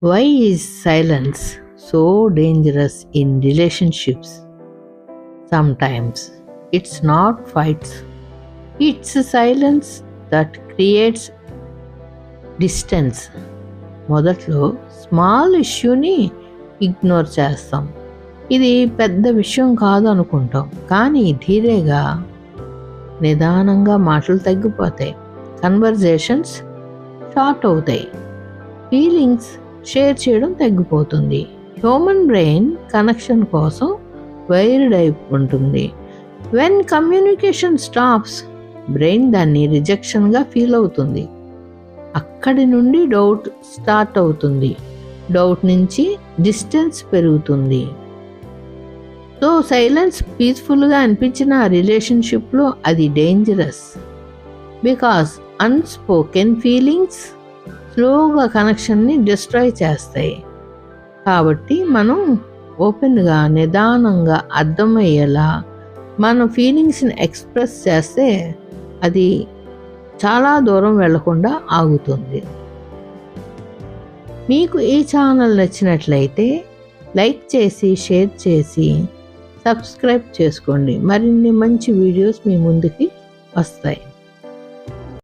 Why is silence so dangerous in relationships? Sometimes it's not fights, it's silence that creates distance. మొదట్లో small ఇష్యూని ignore చేస్తాం, ఇది పెద్ద విషయం కాదు అనుకుంటాం. కానీ ధీరేగా నిదానంగా మాటలు తగ్గిపోతాయి, కన్వర్జేషన్స్ షార్ట్ అవుతాయి, ఫీలింగ్స్ షేర్ చేయడం తగ్గిపోతుంది. హ్యూమన్ బ్రెయిన్ కనెక్షన్ కోసం వైర్డ్ అయి ఉంటుంది. వెన్ కమ్యూనికేషన్ స్టాప్స్, బ్రెయిన్ దాన్ని రిజెక్షన్గా ఫీల్ అవుతుంది. అక్కడి నుండి డౌట్ స్టార్ట్ అవుతుంది, డౌట్ నుంచి డిస్టెన్స్ పెరుగుతుంది. సో సైలెన్స్ పీస్ఫుల్గా అనిపించిన రిలేషన్షిప్లో అది డేంజరస్. బికాస్ అన్స్పోకెన్ ఫీలింగ్స్ స్లోగా కనెక్షన్ని డిస్ట్రాయ్ చేస్తాయి. కాబట్టి మనం ఓపెన్గా నిదానంగా అర్థమయ్యేలా మన ఫీలింగ్స్ని ఎక్స్ప్రెస్ చేస్తే అది చాలా దూరం వెళ్లకుండా ఆగుతుంది. మీకు ఈ ఛానల్ నచ్చినట్లయితే లైక్ చేసి షేర్ చేసి సబ్స్క్రైబ్ చేసుకోండి. మరిన్ని మంచి వీడియోస్ మీ ముందుకి వస్తాయి.